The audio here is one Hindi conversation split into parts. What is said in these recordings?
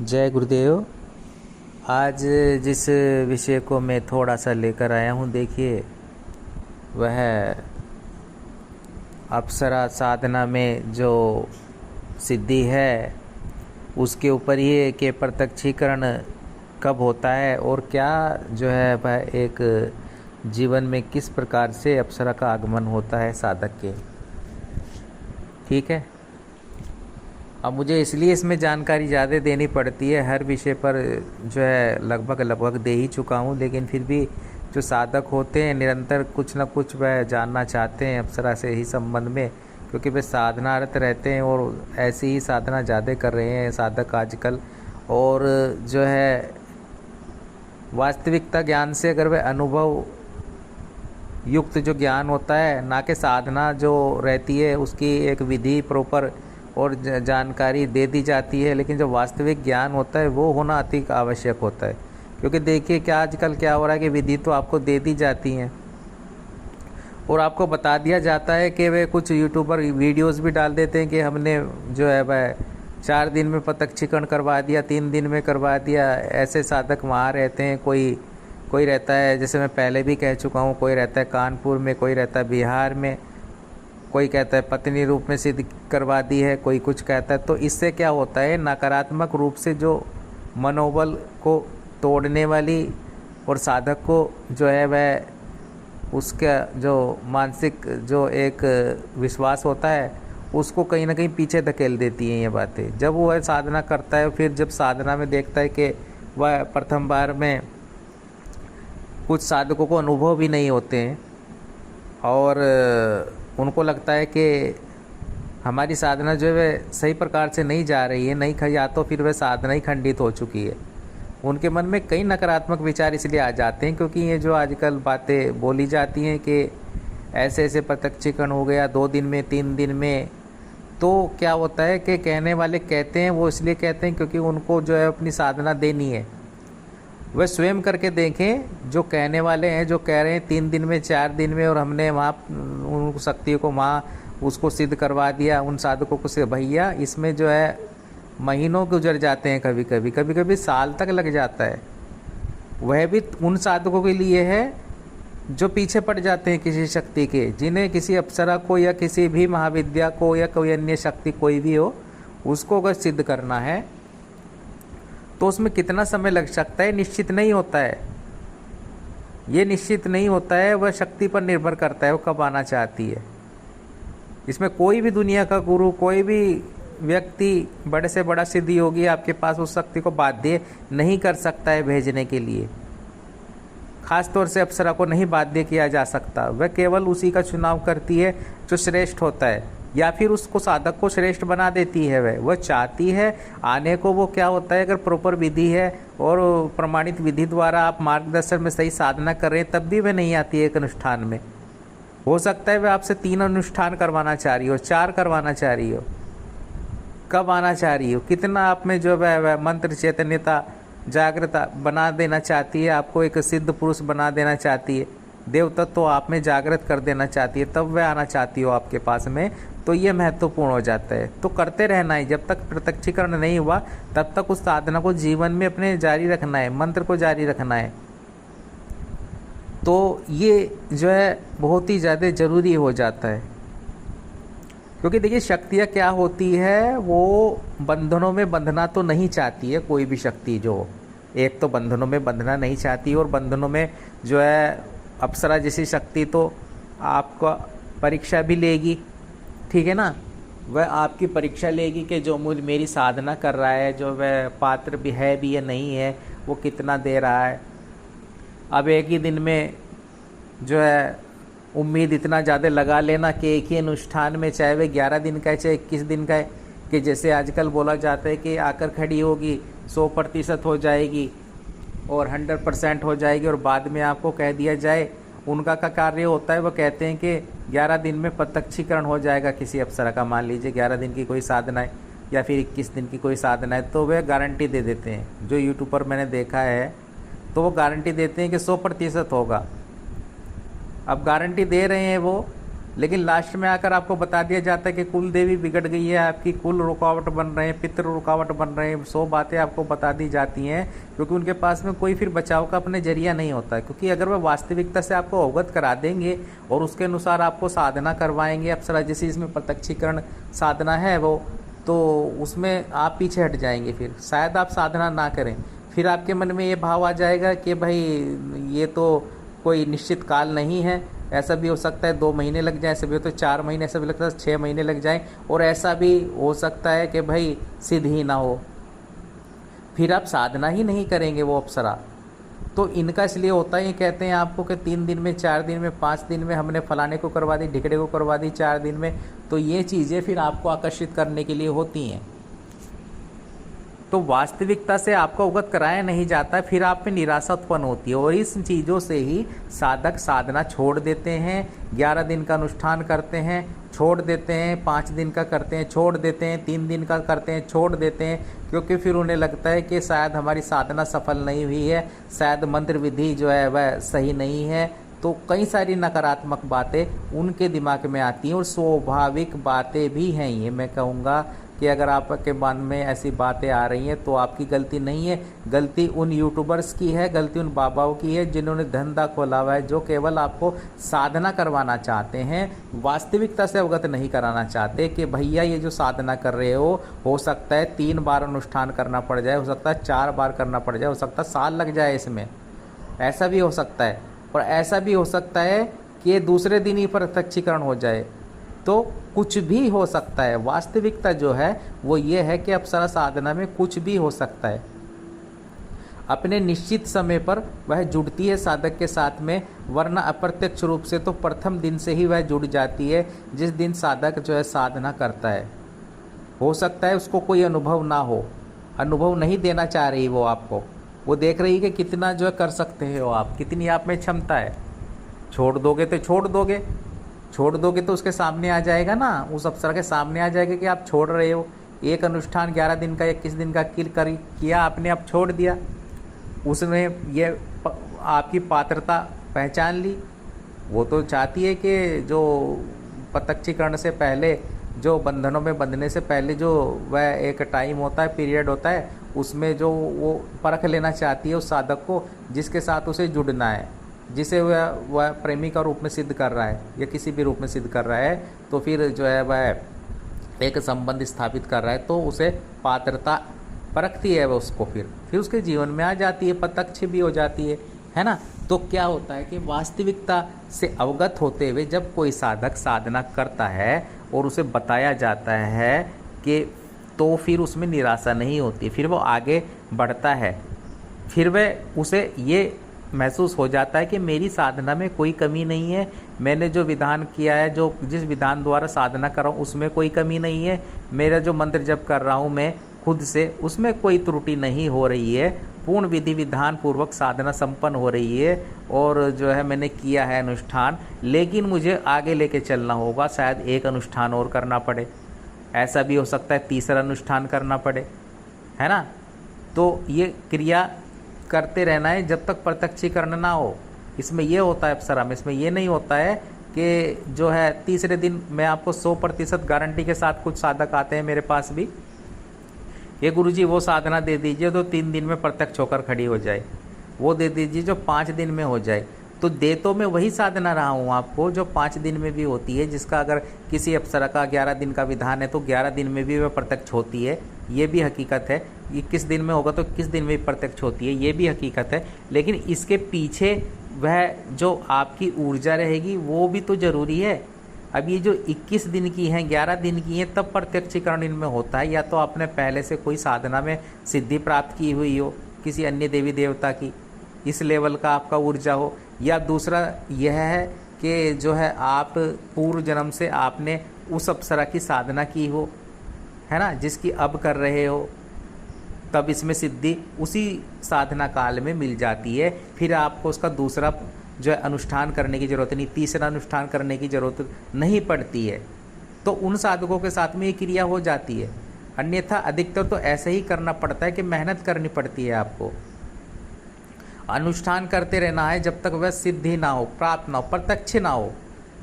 जय गुरुदेव। आज जिस विषय को मैं थोड़ा सा लेकर आया हूँ, देखिए वह अप्सरा साधना में जो सिद्धि है उसके ऊपर ही कि प्रत्यक्षीकरण कब होता है और क्या जो है वह एक जीवन में किस प्रकार से अप्सरा का आगमन होता है साधक के। ठीक है, अब मुझे इसलिए इसमें जानकारी ज़्यादा देनी पड़ती है। हर विषय पर जो है लगभग दे ही चुका हूँ, लेकिन फिर भी जो साधक होते हैं निरंतर कुछ ना कुछ वह जानना चाहते हैं अप्सरा से ही संबंध में, क्योंकि वे साधनारत रहते हैं और ऐसी ही साधना ज़्यादा कर रहे हैं साधक आजकल। और जो है वास्तविकता ज्ञान से अगर वह अनुभव युक्त जो ज्ञान होता है, ना कि साधना जो रहती है उसकी एक विधि प्रॉपर और जानकारी दे दी जाती है, लेकिन जो वास्तविक ज्ञान होता है वो होना अति आवश्यक होता है। क्योंकि देखिए क्या आजकल क्या हो रहा है कि विधि तो आपको दे दी जाती हैं और आपको बता दिया जाता है कि वे कुछ यूट्यूबर वीडियोस भी डाल देते हैं कि हमने जो है वह 4 दिन में प्रत्यक्षीकरण करवा दिया, 3 दिन में करवा दिया। ऐसे साधक वहाँ रहते हैं, कोई रहता है, जैसे मैं पहले भी कह चुका हूँ, कोई रहता है कानपुर में, कोई रहता है बिहार में, कोई कहता है पत्नी रूप में सिद्ध करवा दी है, कोई कुछ कहता है। तो इससे क्या होता है, नकारात्मक रूप से जो मनोबल को तोड़ने वाली और साधक को जो है वह उसका जो मानसिक जो एक विश्वास होता है उसको कहीं ना कहीं पीछे धकेल देती हैं ये बातें। जब वो साधना करता है, फिर जब साधना में देखता है कि वह प्रथम बार में कुछ साधकों को अनुभव भी नहीं होते हैं और उनको लगता है कि हमारी साधना जो है वह सही प्रकार से नहीं जा रही है, नहीं, या तो फिर वह साधना ही खंडित हो चुकी है। उनके मन में कई नकारात्मक विचार इसलिए आ जाते हैं क्योंकि ये जो आजकल बातें बोली जाती हैं कि ऐसे ऐसे प्रत्यक्षीकरण हो गया 2 दिन में, 3 दिन में। तो क्या होता है कि कहने वाले कहते हैं, वो इसलिए कहते हैं क्योंकि उनको जो है अपनी साधना देनी है। वह स्वयं करके देखें, जो कहने वाले हैं, जो कह रहे हैं 3 दिन में, 4 दिन में और हमने वहाँ उन शक्तियों को वहाँ उसको सिद्ध करवा दिया, उन साधकों को से भैया इसमें जो है महीनों गुजर जाते हैं, कभी कभी साल तक लग जाता है। वह भी उन साधकों के लिए है जो पीछे पड़ जाते हैं किसी शक्ति के, जिन्हें किसी अप्सरा को या किसी भी महाविद्या को या कोई अन्य शक्ति कोई भी हो उसको अगर सिद्ध करना है तो उसमें कितना समय लग सकता है निश्चित नहीं होता है। ये निश्चित नहीं होता है, वह शक्ति पर निर्भर करता है वो कब आना चाहती है। इसमें कोई भी दुनिया का गुरु, कोई भी व्यक्ति बड़े से बड़ा सिद्धि योगी आपके पास उस शक्ति को बाध्य नहीं कर सकता है भेजने के लिए। खास तौर से अप्सरा को नहीं बाध्य किया जा सकता, वह केवल उसी का चुनाव करती है जो श्रेष्ठ होता है, या फिर उसको साधक को श्रेष्ठ बना देती है। वह चाहती है आने को। वो क्या होता है, अगर प्रॉपर विधि है और प्रमाणित विधि द्वारा आप मार्गदर्शन में सही साधना कर रहे हैं तब भी वह नहीं आती है एक अनुष्ठान में। हो सकता है वह आपसे 3 अनुष्ठान करवाना चाह रही हो, 4 करवाना चाह रही हो, कब आना चाह रही हो, कितना आप में जो है मंत्र चैतन्यता जागृता बना देना चाहती है, आपको एक सिद्ध पुरुष बना देना चाहती है, देव तत्व तो आप में जागृत कर देना चाहती है, तब वह आना चाहती हो आपके पास में। तो ये महत्वपूर्ण हो जाता है। तो करते रहना है, जब तक प्रत्यक्षीकरण नहीं हुआ तब तक उस साधना को जीवन में अपने जारी रखना है, मंत्र को जारी रखना है। तो ये जो है बहुत ही ज़्यादा जरूरी हो जाता है, क्योंकि देखिए शक्तियाँ क्या होती है, वो बंधनों में बंधना तो नहीं चाहती है। कोई भी शक्ति जो एक तो बंधनों में बंधना नहीं चाहती, और बंधनों में जो है अप्सरा जैसी शक्ति तो आपका परीक्षा भी लेगी, ठीक है ना। वह आपकी परीक्षा लेगी कि जो मेरी साधना कर रहा है, जो वह पात्र भी है भी या नहीं है, वो कितना दे रहा है। अब एक ही दिन में जो है उम्मीद इतना ज़्यादा लगा लेना कि एक ही अनुष्ठान में, चाहे वह 11 दिन का है चाहे 21 दिन का है, कि जैसे आजकल बोला जाता है कि आकर खड़ी होगी 100% हो जाएगी और 100% हो जाएगी, और बाद में आपको कह दिया जाए उनका का कार्य होता है, वो कहते हैं कि 11 दिन में प्रत्यक्षीकरण हो जाएगा किसी अप्सरा का। मान लीजिए 11 दिन की कोई साधना है या फिर 21 दिन की कोई साधना है, तो वे गारंटी दे देते हैं। जो यूट्यूब पर मैंने देखा है तो वो गारंटी देते हैं कि 100% होगा। अब गारंटी दे रहे हैं वो, लेकिन लास्ट में आकर आपको बता दिया जाता है कि कुल देवी बिगड़ गई है आपकी, कुल रुकावट बन रहे हैं, पितृ रुकावट बन रहे हैं, 100 बातें आपको बता दी जाती हैं, क्योंकि उनके पास में कोई फिर बचाव का अपने जरिया नहीं होता है। क्योंकि अगर वह वास्तविकता से आपको अवगत करा देंगे और उसके अनुसार आपको साधना करवाएंगे, अप्सरा जैसे इसमें प्रत्यक्षीकरण साधना है वो, तो उसमें आप पीछे हट जाएंगे, फिर शायद आप साधना ना करें। फिर आपके मन में ये भाव आ जाएगा कि भाई ये तो कोई निश्चित काल नहीं है, ऐसा भी हो सकता है 2 महीने लग जाए, ऐसा भी हो तो 4 महीने, ऐसा भी लगता है 6 महीने लग जाए, और ऐसा भी हो सकता है कि भाई सिद्ध ही ना हो, फिर आप साधना ही नहीं करेंगे वो अप्सरा। तो इनका इसलिए होता है, ये कहते हैं आपको कि 3 दिन में, 4 दिन में, 5 दिन में हमने फलाने को करवा दी, ढिकड़े को करवा दी 4 दिन में। तो ये चीज़ें फिर आपको आकर्षित करने के लिए होती हैं। तो वास्तविकता से आपको अवगत कराया नहीं जाता, फिर आप में निराशा उत्पन्न होती है, और इस चीज़ों से ही साधक साधना छोड़ देते हैं। 11 दिन का अनुष्ठान करते हैं, छोड़ देते हैं, 5 दिन का करते हैं, छोड़ देते हैं, 3 दिन का करते हैं, छोड़ देते हैं, क्योंकि फिर उन्हें लगता है कि शायद हमारी साधना सफल नहीं हुई है, शायद मंत्र विधि जो है वह सही नहीं है। तो कई सारी नकारात्मक बातें उनके दिमाग में आती हैं, और स्वाभाविक बातें भी हैं। ये मैं कहूँगा कि अगर आपके मन में ऐसी बातें आ रही हैं तो आपकी गलती नहीं है, गलती उन यूट्यूबर्स की है, गलती उन बाबाओं की है जिन्होंने धंधा खोला हुआ है, जो केवल आपको साधना करवाना चाहते हैं, वास्तविकता से अवगत नहीं कराना चाहते कि भैया ये जो साधना कर रहे हो सकता है 3 बार अनुष्ठान करना पड़ जाए, हो सकता है 4 बार करना पड़ जाए, हो सकता है साल लग जाए इसमें, ऐसा भी हो सकता है। और ऐसा भी हो सकता है कि दूसरे दिन ही प्रत्यक्षीकरण हो जाए, तो कुछ भी हो सकता है। वास्तविकता जो है वो ये है कि अप्सरा साधना में कुछ भी हो सकता है। अपने निश्चित समय पर वह जुड़ती है साधक के साथ में, वरना अप्रत्यक्ष रूप से तो प्रथम दिन से ही वह जुड़ जाती है, जिस दिन साधक जो है साधना करता है। हो सकता है उसको कोई अनुभव ना हो, अनुभव नहीं देना चाह रही वो आपको, वो देख रही है कि कितना जो है कर सकते हो आप, कितनी आप में क्षमता है। छोड़ दोगे तो छोड़ दोगे, छोड़ दोगे तो उसके सामने आ जाएगा ना, उस अप्सरा के सामने आ जाएगा कि आप छोड़ रहे हो। एक अनुष्ठान 11 दिन का, 21 दिन का किया आपने, आप छोड़ दिया, उसने ये आपकी पात्रता पहचान ली। वो तो चाहती है कि जो प्रत्यक्षीकरण से पहले, जो बंधनों में बंधने से पहले जो वह एक टाइम होता है, पीरियड होता है, उसमें जो वो परख लेना चाहती है उस साधक को जिसके साथ उसे जुड़ना है, जिसे वह प्रेमी का रूप में सिद्ध कर रहा है या किसी भी रूप में सिद्ध कर रहा है, तो फिर जो है वह एक संबंध स्थापित कर रहा है, तो उसे पात्रता परखती है वह उसको, फिर उसके जीवन में आ जाती है, प्रत्यक्ष भी हो जाती है ना। तो क्या होता है कि वास्तविकता से अवगत होते हुए जब कोई साधक साधना करता है और उसे बताया जाता है कि, तो फिर उसमें निराशा नहीं होती, फिर वो आगे बढ़ता है, फिर वह उसे ये महसूस हो जाता है कि मेरी साधना में कोई कमी नहीं है, मैंने जो विधान किया है, जो जिस विधान द्वारा साधना कर रहा हूँ उसमें कोई कमी नहीं है, मेरा जो मंत्र जप कर रहा हूँ मैं खुद से, उसमें कोई त्रुटि नहीं हो रही है, पूर्ण विधि विधान पूर्वक साधना संपन्न हो रही है, और जो है मैंने किया है अनुष्ठान, लेकिन मुझे आगे लेके चलना होगा, शायद एक अनुष्ठान और करना पड़े, ऐसा भी हो सकता है तीसरा अनुष्ठान करना पड़े, है ना। तो ये क्रिया करते रहना है जब तक प्रत्यक्षीकरण ना हो। इसमें ये होता है अप्सरा में, इसमें ये नहीं होता है कि जो है तीसरे दिन, मैं आपको 100% गारंटी के साथ कुछ साधक आते हैं मेरे पास भी, ये गुरुजी वो साधना दे दीजिए तो 3 दिन में प्रत्यक्ष होकर खड़ी हो जाए, वो दे दीजिए जो 5 दिन में हो जाए। तो दे तो मैं वही साधना रहा हूँ आपको जो 5 दिन में भी होती है, जिसका अगर किसी अप्सरा का 11 दिन का विधान है तो 11 दिन में भी वह प्रत्यक्ष होती है, ये भी हकीकत है। 21 दिन में होगा तो 21 दिन में भी प्रत्यक्ष होती है, ये भी हकीकत है। लेकिन इसके पीछे वह जो आपकी ऊर्जा रहेगी वो भी तो ज़रूरी है। अब ये जो 21 दिन की हैं, 11 दिन की हैं, तब प्रत्यक्षीकरण इनमें होता है, या तो आपने पहले से कोई साधना में सिद्धि प्राप्त की हुई हो किसी अन्य देवी देवता की, इस लेवल का आपका ऊर्जा हो, या दूसरा यह है कि जो है आप पूर्व जन्म से आपने उस अप्सरा की साधना की हो, है ना, जिसकी अब कर रहे हो, तब इसमें सिद्धि उसी साधना काल में मिल जाती है। फिर आपको उसका दूसरा जो है अनुष्ठान करने की ज़रूरत नहीं, तीसरा अनुष्ठान करने की ज़रूरत नहीं पड़ती है। तो उन साधकों के साथ में ये क्रिया हो जाती है, अन्यथा अधिकतर तो ऐसे ही करना पड़ता है कि मेहनत करनी पड़ती है आपको, अनुष्ठान करते रहना है जब तक वह सिद्धि ना हो, प्राप्त ना हो, प्रत्यक्ष ना हो,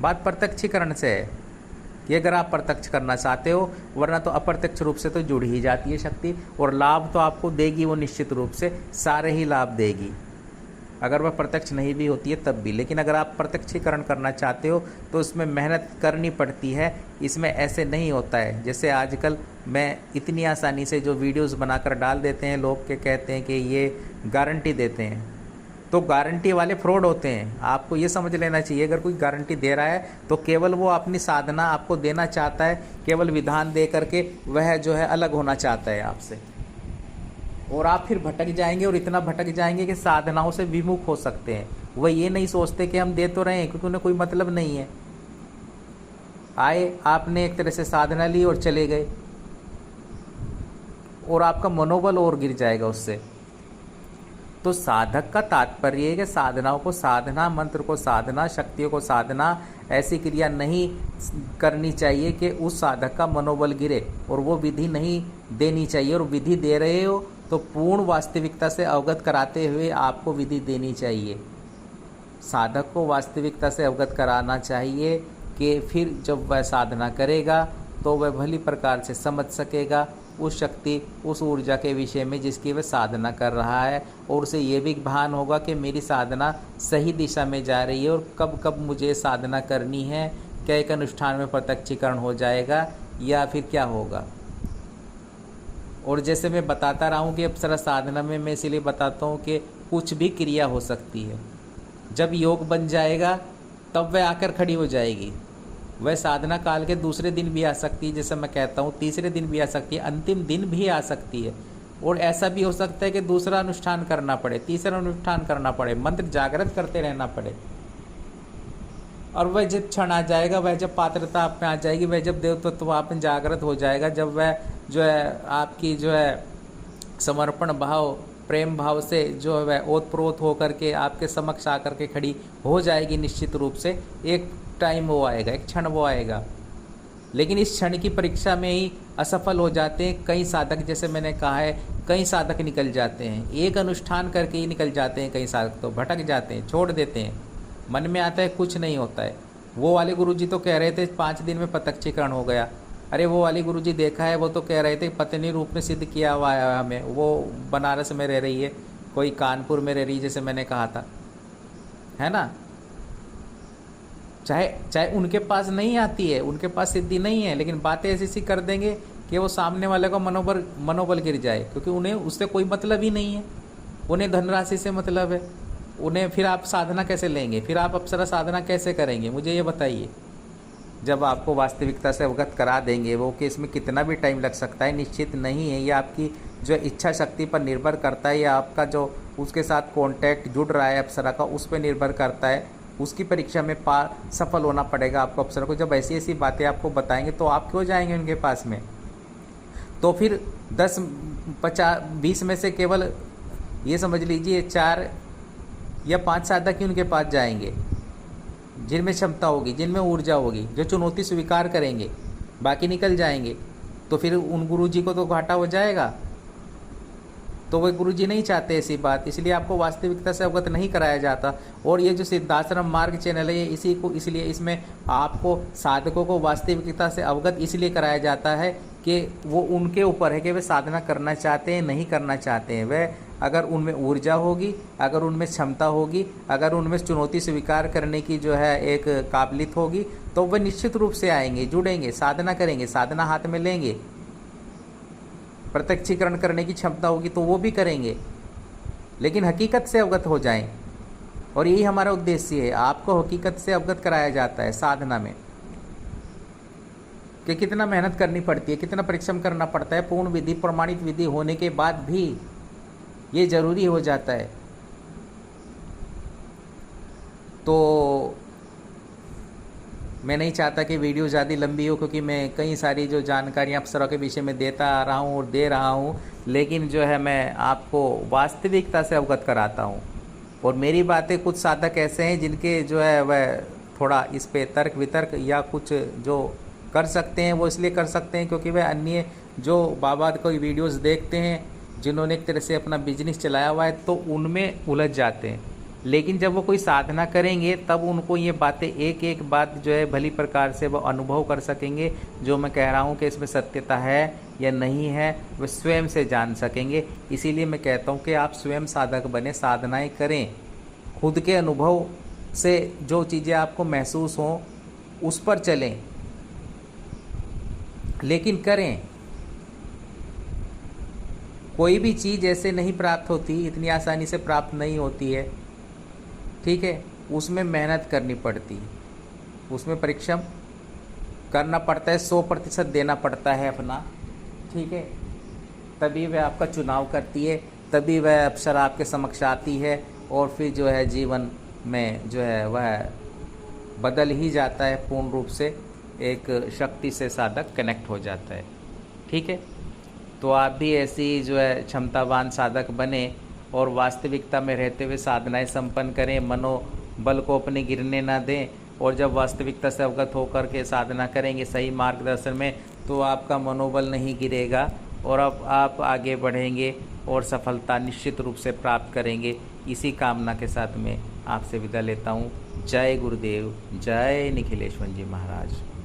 बात प्रत्यक्षीकरण से है कि अगर आप प्रत्यक्ष करना चाहते हो, वरना तो अप्रत्यक्ष रूप से तो जुड़ ही जाती है शक्ति, और लाभ तो आपको देगी वो निश्चित रूप से, सारे ही लाभ देगी, अगर वह प्रत्यक्ष नहीं भी होती है तब भी। लेकिन अगर आप प्रत्यक्षीकरण करना चाहते हो तो उसमें मेहनत करनी पड़ती है। इसमें ऐसे नहीं होता है जैसे आजकल मैं इतनी आसानी से जो वीडियोस बनाकर डाल देते हैं, लोग के कहते हैं कि ये गारंटी देते हैं, तो गारंटी वाले फ्रॉड होते हैं। आपको ये समझ लेना चाहिए, अगर कोई गारंटी दे रहा है तो केवल वो अपनी साधना आपको देना चाहता है, केवल विधान दे करके वह जो है अलग होना चाहता है आपसे, और आप फिर भटक जाएंगे, और इतना भटक जाएंगे कि साधनाओं से विमुख हो सकते हैं। वह ये नहीं सोचते कि हम दे तो रहे हैं, क्योंकि उन्हें कोई मतलब नहीं है। आए, आपने एक तरह से साधना ली और चले गए, और आपका मनोबल और गिर जाएगा उससे। तो साधक का तात्पर्य है कि साधनाओं को साधना, मंत्र को साधना, शक्तियों को साधना, ऐसी क्रिया नहीं करनी चाहिए कि उस साधक का मनोबल गिरे, और वो विधि नहीं देनी चाहिए। और विधि दे रहे हो तो पूर्ण वास्तविकता से अवगत कराते हुए आपको विधि देनी चाहिए। साधक को वास्तविकता से अवगत कराना चाहिए कि फिर जब वह साधना करेगा तो वह भली प्रकार से समझ सकेगा उस शक्ति, उस ऊर्जा के विषय में जिसकी वह साधना कर रहा है, और उसे ये भी भान होगा कि मेरी साधना सही दिशा में जा रही है, और कब कब मुझे साधना करनी है, क्या एक अनुष्ठान में प्रत्यक्षीकरण हो जाएगा या फिर क्या होगा। और जैसे मैं बताता रहा हूँ कि अप्सरा साधना में मैं इसीलिए बताता हूँ कि कुछ भी क्रिया हो सकती है। जब योग बन जाएगा तब वह आकर खड़ी हो जाएगी। वह साधना काल के दूसरे दिन भी आ सकती है, जैसे मैं कहता हूँ तीसरे दिन भी आ सकती है, अंतिम दिन भी आ सकती है। और ऐसा भी हो सकता है कि दूसरा अनुष्ठान करना पड़े, तीसरा अनुष्ठान करना पड़े, मंत्र जागृत करते रहना पड़े। और वह जब क्षण आ जाएगा, वह जब पात्रता आप में आ जाएगी, वह जब देव तत्व आप में जागृत हो जाएगा, जब वह जो है आपकी जो है समर्पण भाव, प्रेम भाव से जो है वह ओतप्रोत होकर के आपके समक्ष आकर के खड़ी हो जाएगी, निश्चित रूप से एक टाइम वो आएगा, एक क्षण वो आएगा। लेकिन इस क्षण की परीक्षा में ही असफल हो जाते हैं कई साधक। जैसे मैंने कहा है, कई साधक निकल जाते हैं, एक अनुष्ठान करके ही निकल जाते हैं। कई साधक तो भटक जाते हैं, छोड़ देते हैं, मन में आता है कुछ नहीं होता है। वो वाले गुरुजी तो कह रहे थे 5 दिन में प्रत्यक्षीकरण हो गया। अरे वो वाली गुरुजी देखा है, वो तो कह रहे थे पत्नी रूप में सिद्ध किया हुआ है हमें। वो बनारस में रह रही है, कोई कानपुर में रह रही है, जैसे मैंने कहा था, है ना। चाहे उनके पास नहीं आती है, उनके पास सिद्धि नहीं है, लेकिन बातें ऐसी सी कर देंगे कि वो सामने वाले का मनोबल गिर जाए, क्योंकि उन्हें उससे कोई मतलब ही नहीं है। उन्हें धनराशि से मतलब है। उन्हें फिर आप साधना कैसे लेंगे, फिर आप अप्सरा साधना कैसे करेंगे, मुझे ये बताइए। जब आपको वास्तविकता से अवगत करा देंगे वो कि इसमें कितना भी टाइम लग सकता है, निश्चित नहीं है। ये आपकी जो इच्छा शक्ति पर निर्भर करता है, या आपका जो उसके साथ कॉन्टैक्ट जुड़ रहा है अप्सरा का, उस पर निर्भर करता है। उसकी परीक्षा में सफल होना पड़ेगा आपको अप्सरा को। जब ऐसी ऐसी बातें आपको बताएंगे तो आप क्यों जाएंगे उनके पास में। तो फिर 10, 50, 20 में से केवल ये समझ लीजिए 4 या 5 साधक ही उनके पास जाएंगे, जिनमें क्षमता होगी, जिनमें ऊर्जा होगी, जो चुनौती स्वीकार करेंगे। बाकी निकल जाएंगे, तो फिर उन गुरुजी को तो घाटा हो जाएगा। तो वह गुरुजी नहीं चाहते ऐसी बात, इसलिए आपको वास्तविकता से अवगत नहीं कराया जाता। और ये जो सिद्धाश्रम मार्ग चैनल है, इसी को इसलिए इसमें आपको साधकों को वास्तविकता से अवगत इसलिए कराया जाता है कि वो उनके ऊपर है कि वे साधना करना चाहते हैं, नहीं करना चाहते हैं। वह अगर उनमें ऊर्जा होगी, अगर उनमें क्षमता होगी, अगर उनमें चुनौती स्वीकार करने की जो है एक काबिलियत होगी, तो वह निश्चित रूप से आएंगे, जुड़ेंगे, साधना करेंगे, साधना हाथ में लेंगे। प्रत्यक्षीकरण करने की क्षमता होगी तो वो भी करेंगे, लेकिन हकीकत से अवगत हो जाएं। और यही हमारा उद्देश्य है, आपको हकीकत से अवगत कराया जाता है साधना में कि कितना मेहनत करनी पड़ती है, कितना परिश्रम करना पड़ता है। पूर्ण विधि, प्रमाणित विधि होने के बाद भी ये जरूरी हो जाता है। तो मैं नहीं चाहता कि वीडियो ज़्यादा लंबी हो, क्योंकि मैं कई सारी जो जानकारियाँ अप्सरा के विषय में देता आ रहा हूँ और दे रहा हूँ, लेकिन जो है मैं आपको वास्तविकता से अवगत कराता हूँ। और मेरी बातें कुछ साधक ऐसे हैं जिनके जो है वह थोड़ा इस पे तर्क वितर्क या कुछ जो कर सकते हैं, वो इसलिए कर सकते हैं क्योंकि वह अन्य जो बाबा कोई वीडियोज़ देखते हैं, जिन्होंने एक तरह से अपना बिजनेस चलाया हुआ है, तो उनमें उलझ जाते हैं। लेकिन जब वो कोई साधना करेंगे तब उनको ये बातें एक एक बात जो है भली प्रकार से वो अनुभव कर सकेंगे। जो मैं कह रहा हूँ कि इसमें सत्यता है या नहीं है वे स्वयं से जान सकेंगे। इसीलिए मैं कहता हूँ कि आप स्वयं साधक बने, साधनाएं करें, खुद के अनुभव से जो चीज़ें आपको महसूस हों उस पर चलें, लेकिन करें। कोई भी चीज़ ऐसे नहीं प्राप्त होती, इतनी आसानी से प्राप्त नहीं होती है, ठीक है। उसमें मेहनत करनी पड़ती है, उसमें परिश्रम करना पड़ता है, 100% देना पड़ता है अपना, ठीक है। तभी वह आपका चुनाव करती है, तभी वह अप्सरा आपके समक्ष आती है और फिर जो है जीवन में जो है वह बदल ही जाता है पूर्ण रूप से, एक शक्ति से साधक कनेक्ट हो जाता है, ठीक है। तो आप भी ऐसी जो है क्षमतावान साधक बने और वास्तविकता में रहते हुए साधनाएं संपन्न करें, मनोबल को अपने गिरने ना दें। और जब वास्तविकता से अवगत होकर के साधना करेंगे सही मार्गदर्शन में, तो आपका मनोबल नहीं गिरेगा और अब आप आगे बढ़ेंगे और सफलता निश्चित रूप से प्राप्त करेंगे। इसी कामना के साथ में आपसे विदा लेता हूँ। जय गुरुदेव, जय निखिलेश्वर जी महाराज।